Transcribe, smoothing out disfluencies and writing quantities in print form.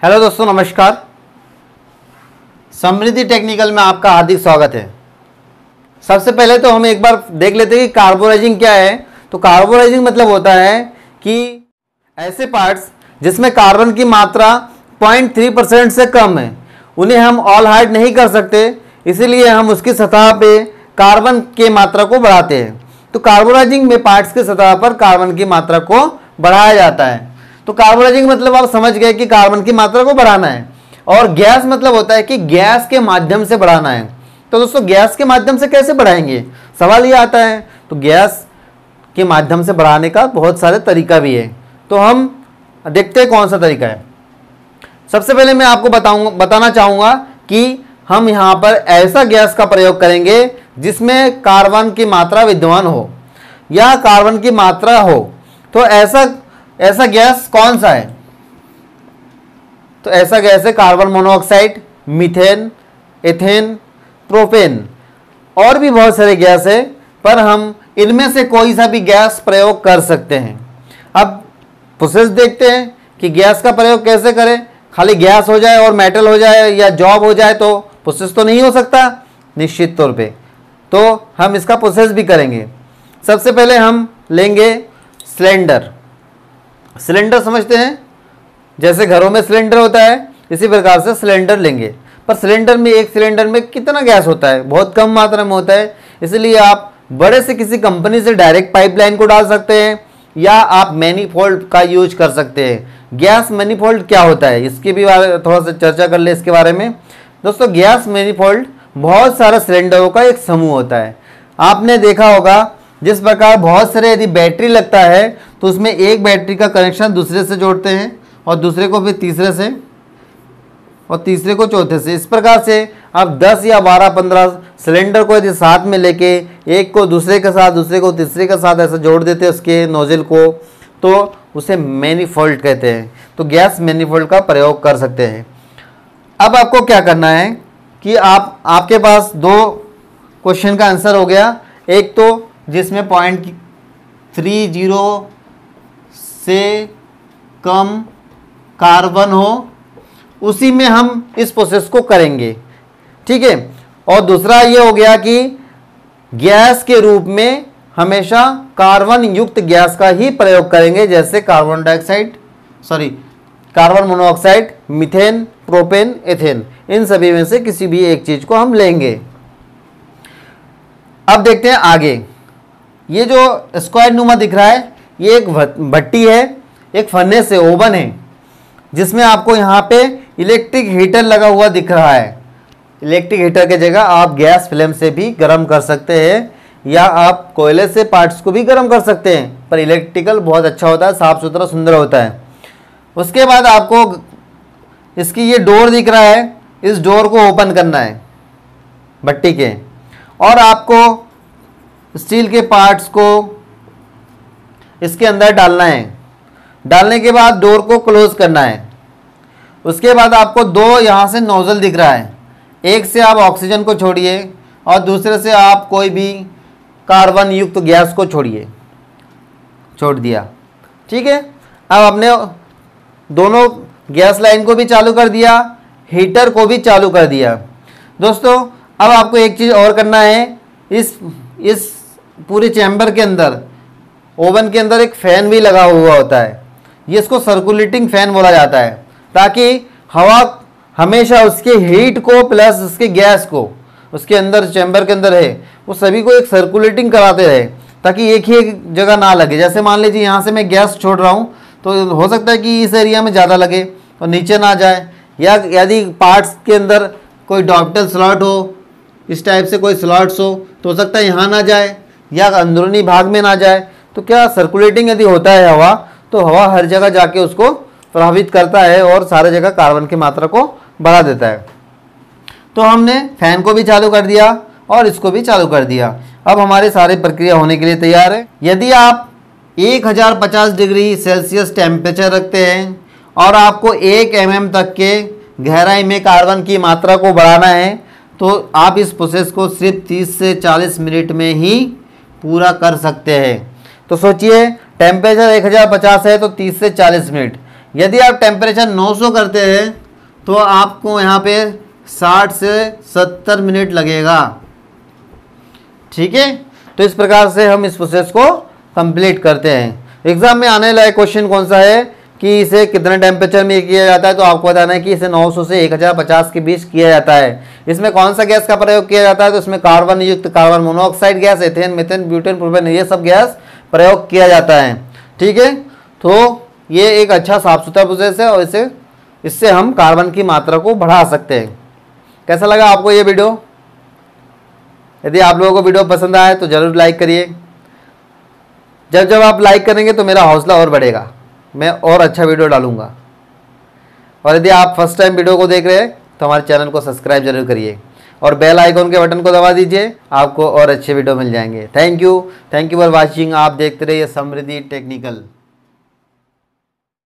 Hello दोस्तों, नमस्कार। समृद्धि technical में आपका हार्दिक स्वागत है। सबसे पहले तो हम एक बार देख लेते हैं कि कार्बोराइजिंग क्या है। तो कार्बोराइजिंग मतलब होता है कि ऐसे पार्ट्स जिसमें कार्बन की मात्रा 0.3% से कम है, उन्हें हम ऑल हाइड नहीं कर सकते, इसीलिए हम उसकी सतह पे कार्बन की मात्रा को बढ़ाते हैं। तो कार्बोराइजिंग में पार्ट्स की सतह पर कार्बन की मात्रा को बढ़ाया जाता है। तो कार्बोराइजिंग मतलब आप समझ गए कि कार्बन की मात्रा को बढ़ाना है। और गैस मतलब होता है कि गैस के माध्यम से बढ़ाना है। तो दोस्तों, गैस के माध्यम से कैसे बढ़ाएंगे, सवाल ये आता है। तो गैस के माध्यम से बढ़ाने का बहुत सारे तरीका भी है। तो हम देखते हैं कौन सा तरीका है। सबसे पहले मैं आपको बताना चाहूँगा कि हम यहाँ पर ऐसा गैस का प्रयोग करेंगे जिसमें कार्बन की मात्रा विद्यमान हो या कार्बन की मात्रा हो। तो ऐसा गैस कौन सा है? तो ऐसा गैस है carbon monoxide, methane, ethane, propane और भी बहुत सारे गैस है, पर हम इनमें से कोई सा भी गैस प्रयोग कर सकते हैं। अब प्रोसेस देखते हैं कि गैस का प्रयोग कैसे करें। खाली गैस हो जाए और मेटल हो जाए या जॉब हो जाए तो प्रोसेस तो नहीं हो सकता निश्चित तौर पे। तो हम इसका प्रोसेस भी करेंगे। सबसे पहले हम लेंगे सिलेंडर। सिलेंडर समझते हैं, जैसे घरों में सिलेंडर होता है इसी प्रकार से सिलेंडर लेंगे। पर सिलेंडर में, एक सिलेंडर में कितना गैस होता है? बहुत कम मात्रा में होता है। इसलिए आप बड़े से किसी कंपनी से डायरेक्ट पाइपलाइन को डाल सकते हैं या आप मैनीफोल्ड का यूज कर सकते हैं। गैस मैनीफोल्ड क्या होता है, इसके भी बारे थोड़ा सा चर्चा कर ले इसके बारे में। दोस्तों, गैस मैनीफोल्ड बहुत सारे सिलेंडरों का एक समूह होता है। आपने देखा होगा जिस प्रकार बहुत सारे यदि बैटरी लगता है तो उसमें एक बैटरी का कनेक्शन दूसरे से जोड़ते हैं और दूसरे को फिर तीसरे से और तीसरे को चौथे से। इस प्रकार से आप 10 या 12-15 सिलेंडर को यदि साथ में लेके एक को दूसरे के साथ, दूसरे को तीसरे के साथ ऐसा जोड़ देते हैं उसके नोजल को, तो उसे मैनीफोल्ड कहते हैं। तो गैस मैनीफोल्ड का प्रयोग कर सकते हैं। अब आपको क्या करना है कि आपके पास दो क्वेश्चन का आंसर हो गया। एक तो जिसमें 0.30 से कम कार्बन हो, उसी में हम इस प्रोसेस को करेंगे, ठीक है। और दूसरा ये हो गया कि गैस के रूप में हमेशा कार्बन युक्त गैस का ही प्रयोग करेंगे, जैसे carbon monoxide, methane, propane, ethane. इन सभी में से किसी भी एक चीज को हम लेंगे। अब देखते हैं आगे। ये जो स्क्वायर नुमा दिख रहा है, ये एक भट्टी है, एक फर्नेस है, ओवन है, जिसमें आपको यहाँ पे इलेक्ट्रिक हीटर लगा हुआ दिख रहा है। इलेक्ट्रिक हीटर की जगह आप गैस फ्लेम से भी गर्म कर सकते हैं या आप कोयले से पार्ट्स को भी गर्म कर सकते हैं, पर इलेक्ट्रिकल बहुत अच्छा होता है, साफ सुथरा सुंदर होता है। उसके बाद आपको इसकी ये डोर दिख रहा है, इस डोर को ओपन करना है भट्टी के, और आपको स्टील के पार्ट्स को इसके अंदर डालना है। डालने के बाद डोर को क्लोज करना है। उसके बाद आपको दो यहाँ से नोजल दिख रहा है, एक से आप ऑक्सीजन को छोड़िए और दूसरे से आप कोई भी कार्बन युक्त गैस को छोड़ दिया, ठीक है। अब आपने दोनों गैस लाइन को भी चालू कर दिया, हीटर को भी चालू कर दिया। दोस्तों, अब आपको एक चीज़ और करना है। इस पूरे चैम्बर के अंदर, ओवन के अंदर एक फ़ैन भी लगा हुआ होता है। ये इसको सर्कुलेटिंग फ़ैन बोला जाता है, ताकि हवा हमेशा उसके हीट को प्लस उसके गैस को उसके अंदर चैम्बर के अंदर है वो सभी को एक सर्कुलेटिंग कराते रहे, ताकि एक ही जगह ना लगे। जैसे मान लीजिए यहाँ से मैं गैस छोड़ रहा हूँ तो हो सकता है कि इस एरिया में ज़्यादा लगे और नीचे ना जाए, या यदि पार्ट्स के अंदर कोई डॉक्टर स्लॉट हो, इस टाइप से कोई स्लॉट्स हो सकता है यहाँ ना जाए या अंदरूनी भाग में ना जाए। तो क्या सर्कुलेटिंग यदि होता है हवा, तो हवा हर जगह जाके उसको प्रभावित करता है और सारे जगह कार्बन की मात्रा को बढ़ा देता है। तो हमने फैन को भी चालू कर दिया और इसको भी चालू कर दिया। अब हमारी सारी प्रक्रिया होने के लिए तैयार है। यदि आप 1050 डिग्री सेल्सियस टेम्परेचर रखते हैं और आपको 1 mm तक के गहराई में कार्बन की मात्रा को बढ़ाना है, तो आप इस प्रोसेस को सिर्फ 30 से 40 मिनट में ही पूरा कर सकते हैं। तो सोचिए, टेम्परेचर 1050 है तो 30 से 40 मिनट, यदि आप टेम्परेचर 900 करते हैं तो आपको यहाँ पे 60 से 70 मिनट लगेगा। ठीक है, तो इस प्रकार से हम इस प्रोसेस को कंप्लीट करते हैं। एग्जाम में आने लायक क्वेश्चन कौन सा है कि इसे कितने टेम्परेचर में किया जाता है, तो आपको बताना है कि इसे 900 से 1050 के बीच किया जाता है। इसमें कौन सा गैस का प्रयोग किया जाता है, तो इसमें कार्बन युक्त carbon monoxide gas, ethane, methane, butane, propane, ये सब गैस प्रयोग किया जाता है। ठीक है, तो ये एक अच्छा साफ सुथरा प्रोसेस है और इससे हम कार्बन की मात्रा को बढ़ा सकते हैं। कैसा लगा आपको ये वीडियो? यदि आप लोगों को वीडियो पसंद आए तो ज़रूर लाइक करिए। जब आप लाइक करेंगे तो मेरा हौसला और बढ़ेगा, मैं और अच्छा वीडियो डालूंगा। और यदि आप फर्स्ट टाइम वीडियो को देख रहे हैं तो हमारे चैनल को सब्सक्राइब जरूर करिए और बेल आइकॉन के बटन को दबा दीजिए, आपको और अच्छे वीडियो मिल जाएंगे। Thank you for watching. आप देखते रहिए समृद्धि टेक्निकल।